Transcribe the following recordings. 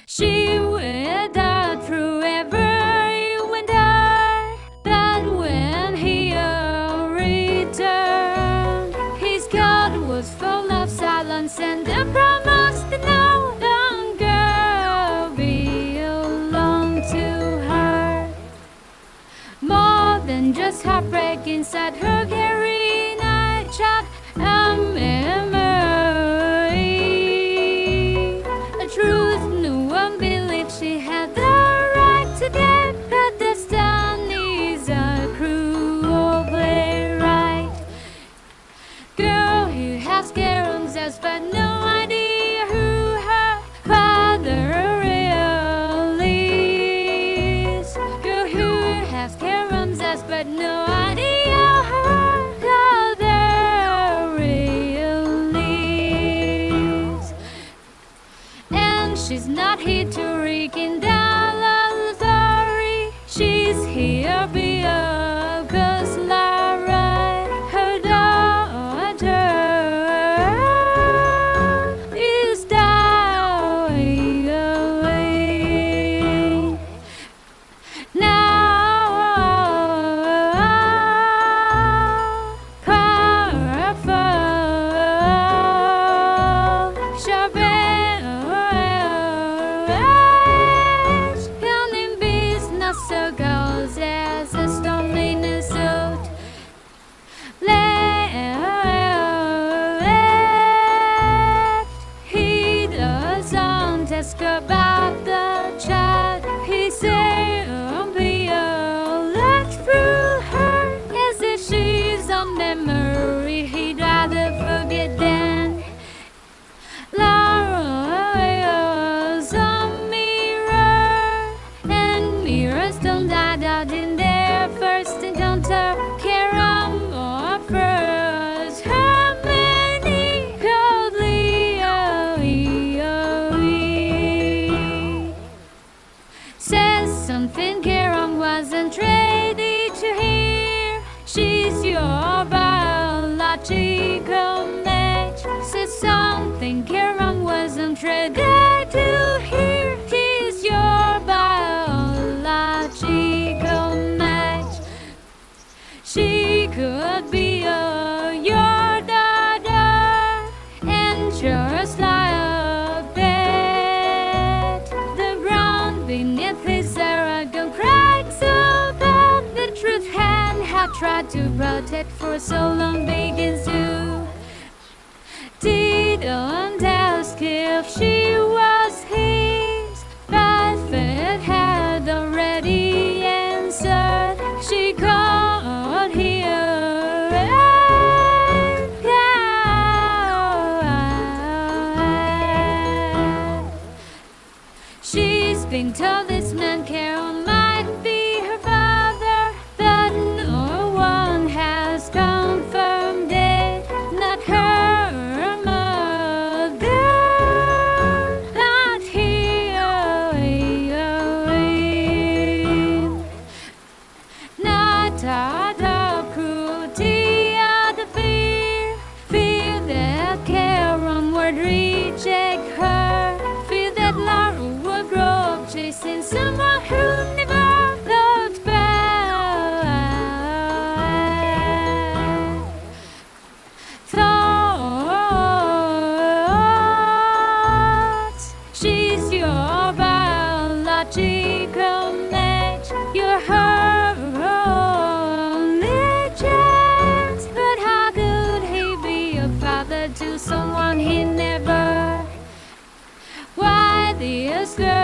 She went out through every winter, but when he returned, his heart was full of silence and the promise that no longer belonged to her. More than just heartbreak inside her carrying a child, a memory, a truth no one believed she had the right to get. But destiny's a cruel playwright. Girl who has Kerem's eyes but no idea who her father really is. Girl who has Kerem's eyes but no idea who her father really is. And she's not here to rekindle the story. She's here because Lara, her daughter, is dying away. Now, powerful, sharp edge, counting business circles as a loneliness out. Left, he doesn't ask about the child. He simply left through her as if she's a memory he'd rather forget than. Laura was a mirror, and mirrors don't die out in their first encounter. Kerem offers her many coldly, says something Kerem wasn't ready to hear. She's your biological match. Says something Kerem wasn't ready to hear. She's your biological match. She could be your daughter, and just like that, the ground beneath his arrogant cracks so bad. The truth Hande had tried to protect for so long begins to. Didn't ask if she was his, but fate had already answered. She called here and God. She's been told this man Kerem might be her father, but no one has confirmed it. Not her mother, not him, not out of cruelty, out of fear. Fear that Kerem would reject her. Fear that Lara would grow up chasing someone who never looked back. Thoughts, she's your biological match. You're her only chance. But how could he be a father to someone he never? Why this girl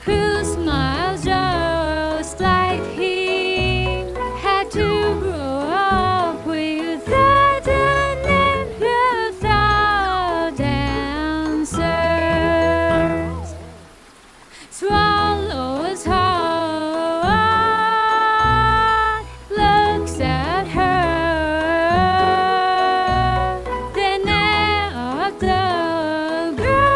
who smiles just like him had to grow up without a name, without answers? Swallows heart, looks at her, then at the girl.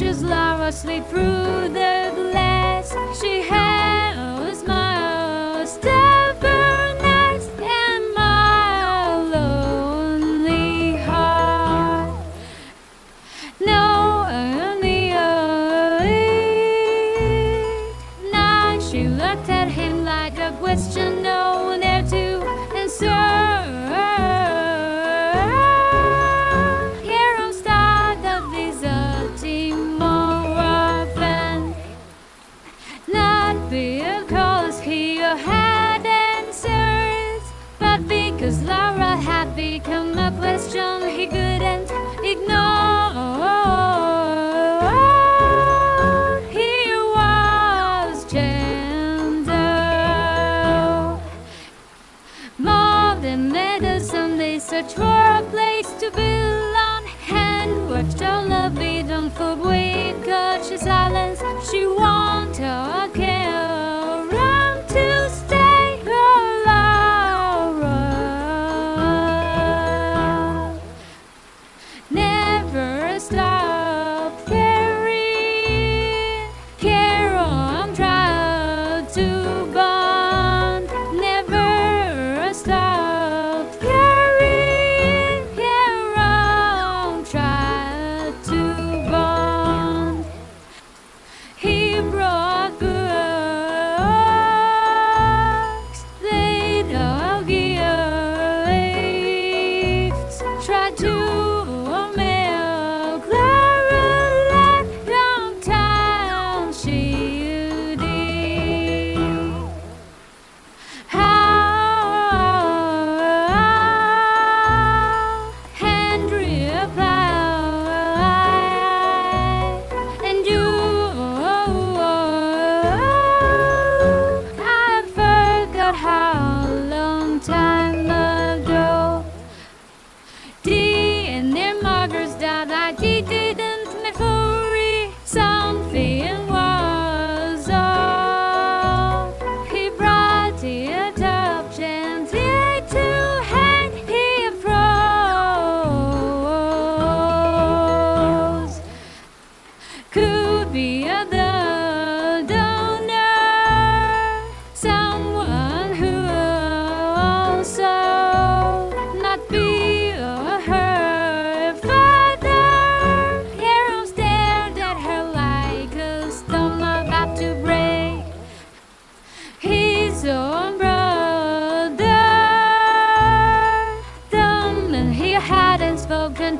watches Lara slip through the glass. She has my stubbornness and my lonely heart. No, only now she looked at him like a question no one dared to answer. Because Lara had become a question he couldn't ignore. He was gentle. More than letters, Sunday search for a place to belong, and watched our love be done for with courage silence. She wanted a Kerem to stay.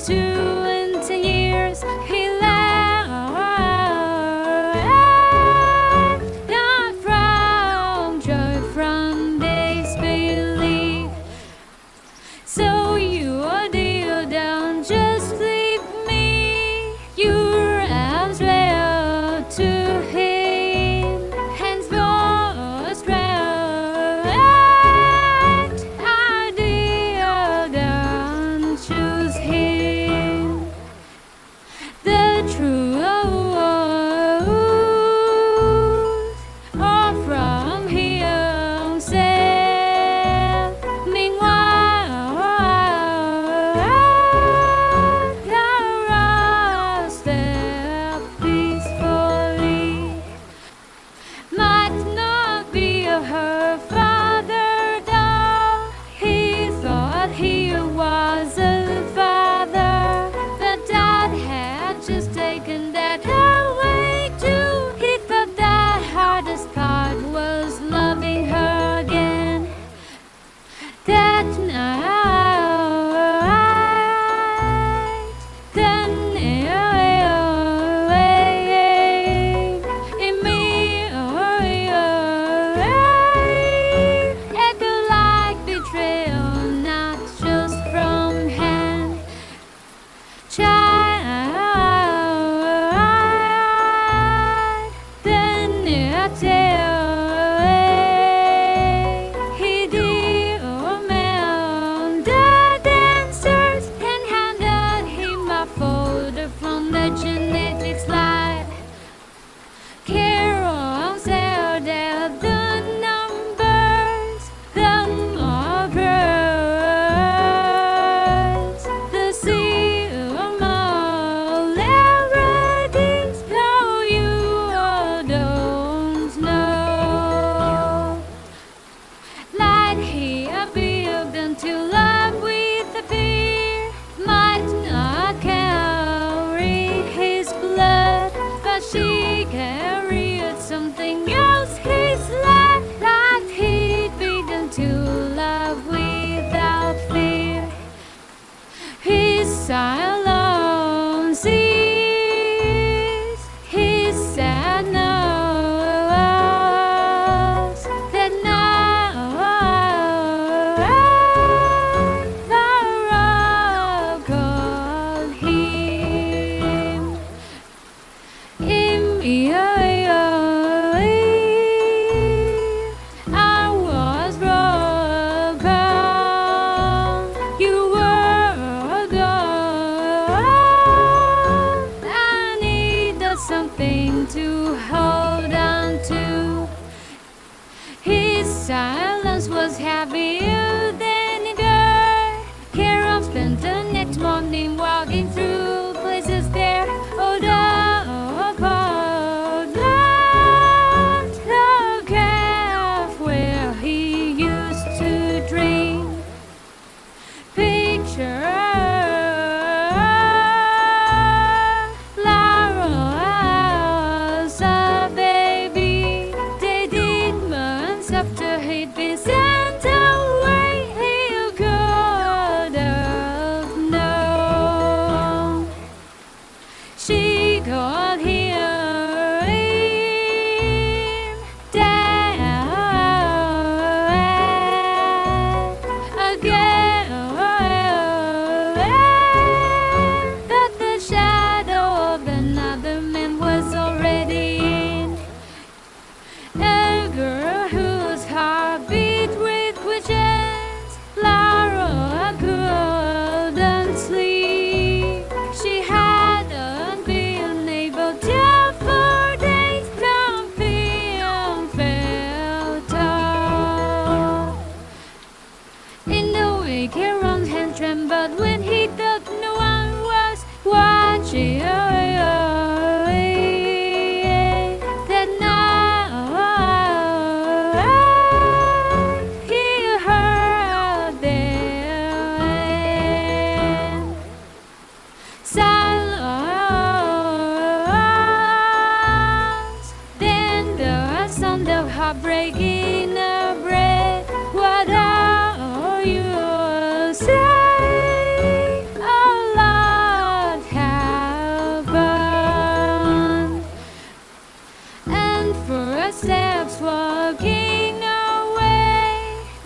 To in 10 years he left, not from joy, from disbelief. So you deal down, just leave me your arms rail to him, hands for strength. I deal down, choose him. The truth are from himself. Meanwhile, Lara slept peacefully. Might not be her father, though he thought he was a father, but Dad had just taken that away too. He thought the hardest part was loving her again. That night, the night, in me, echo like betrayal, not just from hand. Child, then he did man the dancers and handed him a folder from the genetic slide. Kerem said that the numbers, the more birds, the silver silence is his sadness that now I call him. Immediately I was broken. You were gone. I needed something to hold on to. His silence was heavier than a girl. Kerem spent the next morning walking through places there. Oh, the cold land, the cave where he used to drink. Picture Lara as a baby. They did months after he'd been sent away. He could have known. She called him Dad again, but the shadow of another man was already in. A girl whose heart beat with questions. Lara couldn't sleep. She hadn't been able to for days. Nothing felt up. In the way, Kerem's hand trembled when he thought no one was watching. That night he heard them. Silence, then the sound of heartbreak in a breath. What are you saying? A lot happened. And for steps walking away,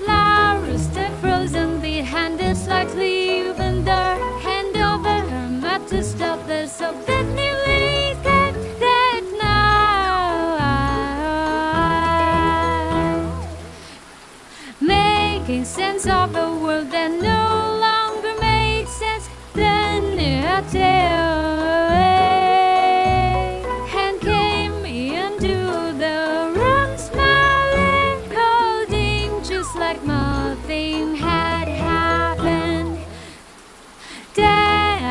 Lara stood frozen behind the slightly open door. Hand over her mouth to stop the sob that nearly escaped that night. Making sense of a world that no longer made sense. Then a hand came into the room, smiling, holding just like nothing had happened. Dad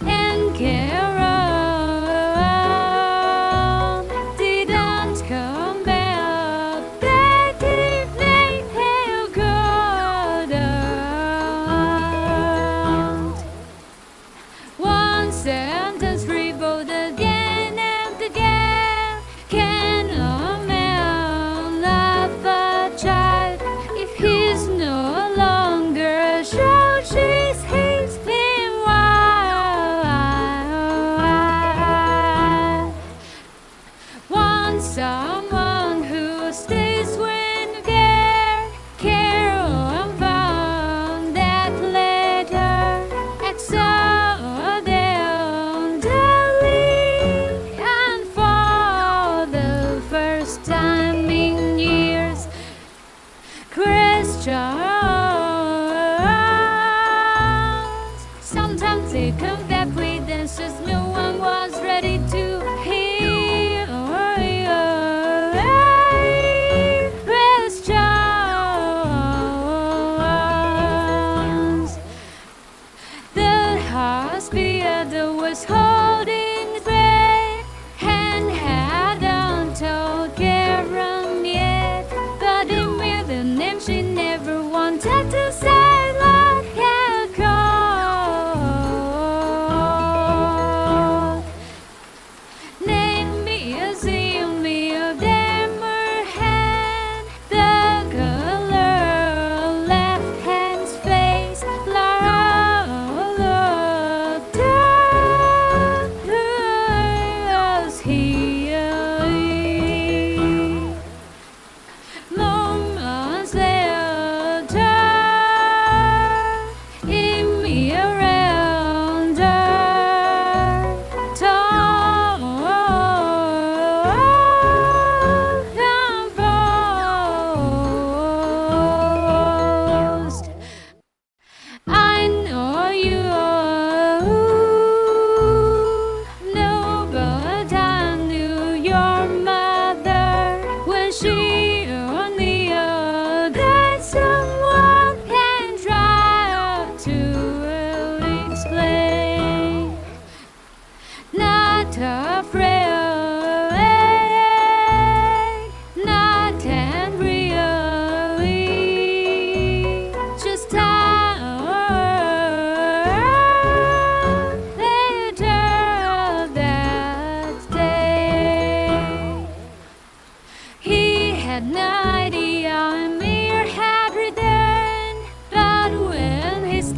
and Kerem didn't come back that evening. He could have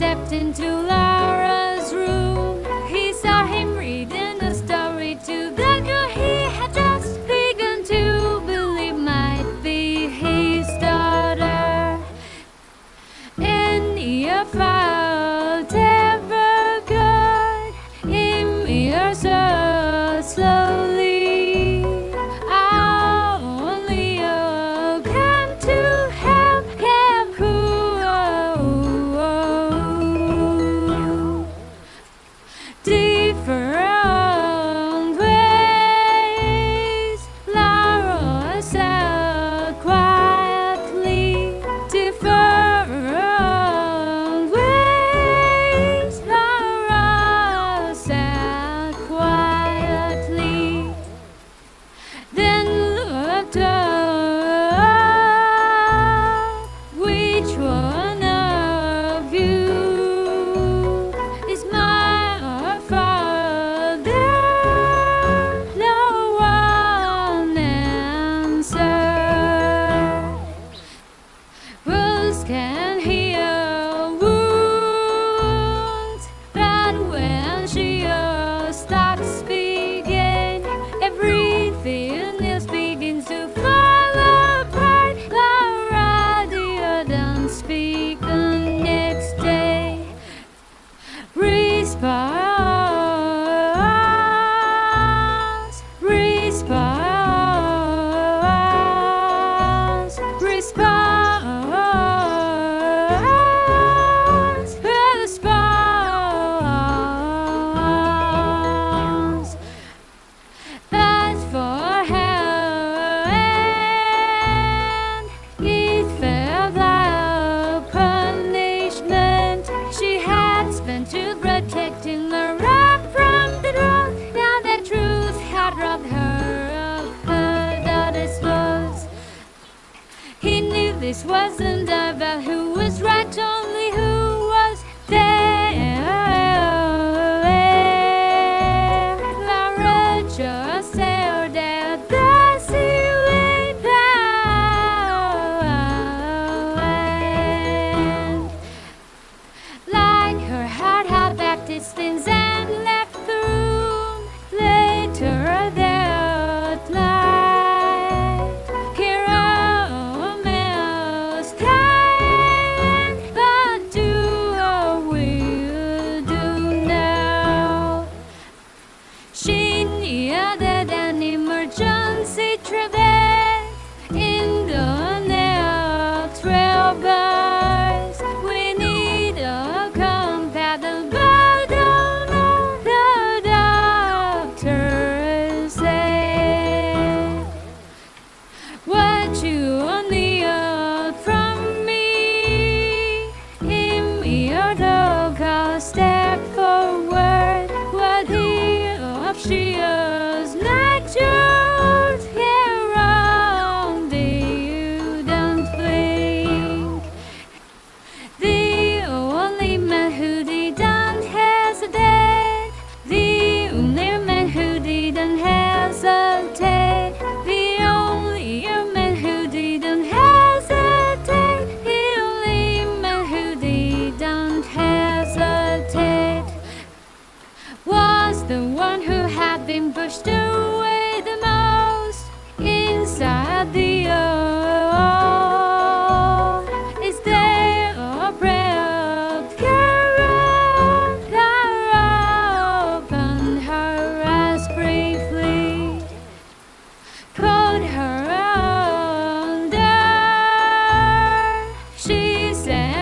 stepped into Laura's room. He saw him reading a story to the girl he had just begun to believe might be his daughter. And he felt ever good in your soul slowly. Only you can to help him who different ways. Laura said quietly, different ways. Laura said quietly, then looked up. Which one of you is my father? No one answered. Words can heal wounds, but when she stops speaking, everything else begins to fall apart. Laura didn't speak the next day. Response, response, response, response. But for her, and it felt like punishment. She had spent to protecting the rock from the truth. Now the truth had robbed her of her daughter's voice. He knew this wasn't about who was right, only who was there. Laura just stared at the ceiling and like her heart had packed its things and left the room. Later that night, Kerem came, but do we do now? She needed an emergency trip in the next 12 hours. We need a compatible donor, the doctor said. What you need from me, immediate step forward. What if she is not yours? Here on you don't blink. The only man who didn't hesitate, the only man who didn't hesitate, the only man who didn't hesitate, the only man who didn't hesitate was the one who had been pushed away the most inside the old. Is there a prayer? Kerem, Laura opened her eyes briefly, caught her under. She said,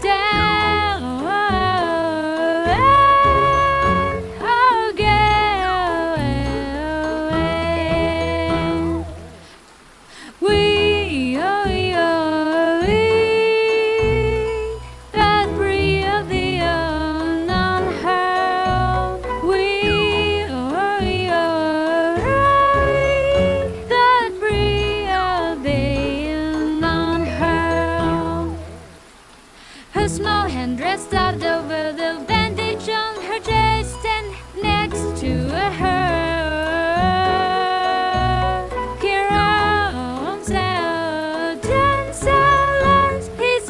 down again. We that breathe the unheard. We that breathe the unheard. Her small hand rested over the bandage on her chest, and next to her, Kerem sat in silence. His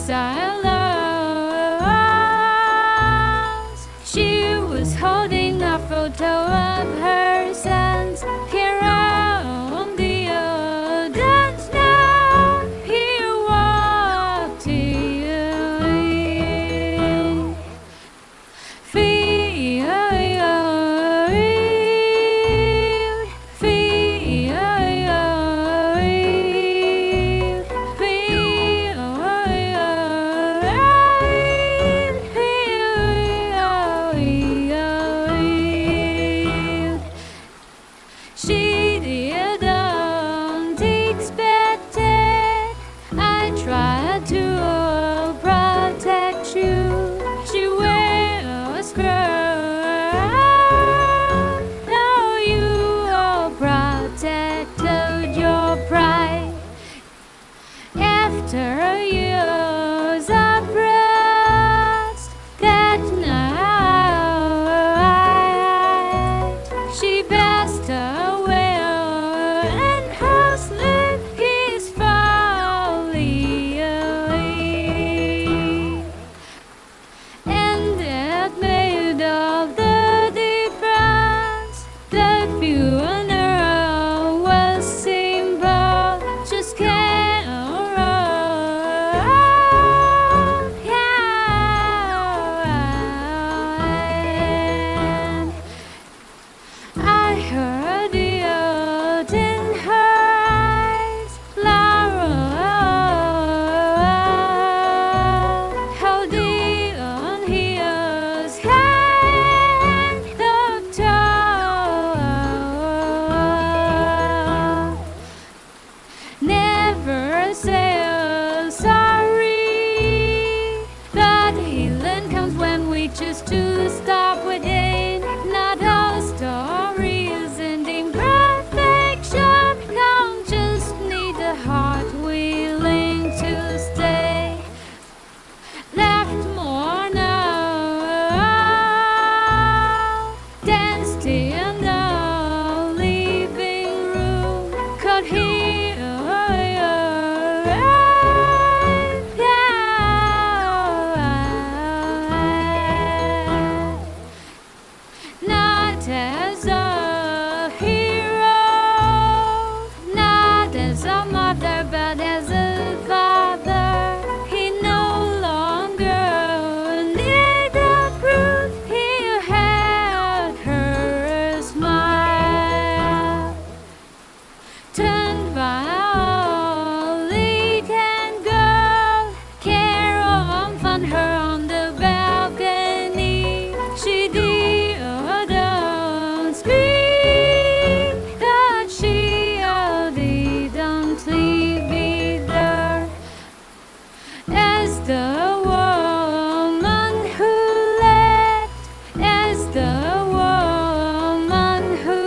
silence. She was holding a photo of her sons. Kerem, the audience now. He walked in. Feel, she didn't expect it. I tried to protect you. She whispered, "No, you protected your pride." After years of rest, that night she passed away, and her sleep is falling, and that made all the difference. The funeral was simple, just I heard the earth in her eyes, Laura, holding on his hand, the door. Never say sorry. That healing comes when we choose to stop within. Not all stories end in perfection. Don't just need a heart willing to stay. Left more now danced in the living room. Could hear not as a hero, not as a mother, but as a father. He no longer needed proof. He had her smile. Turned violet and gold. Kerem found her on the balcony. She didn't speak, that she didn't leave either. As the woman who left, as the woman who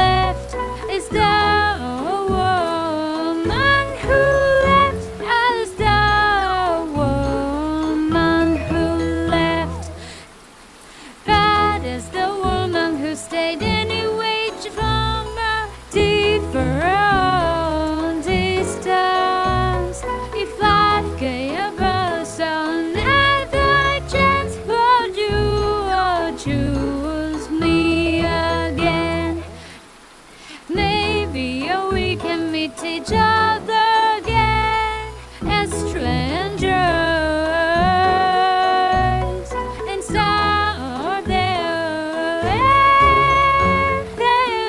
left, as the woman who left, as the woman who left. But as the woman who stayed anyway, from a different distance. If life gave us another chance, would you choose me again? Maybe we can meet each other again as strangers and start there.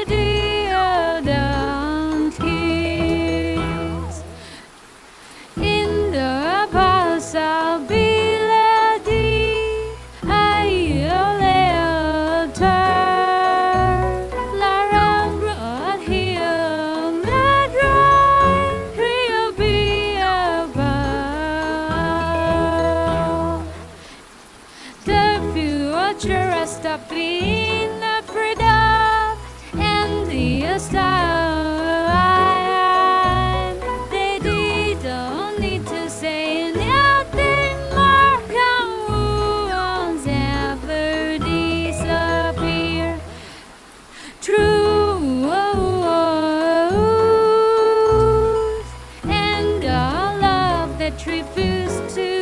Didn't kiss. In the past I'll be lady. I left her. Lara brought him that right. He'll be above. The future I stopped being afraid of, and the time they didn't need to say nothing more. Come wounds ever disappear. Truth and a love that refused to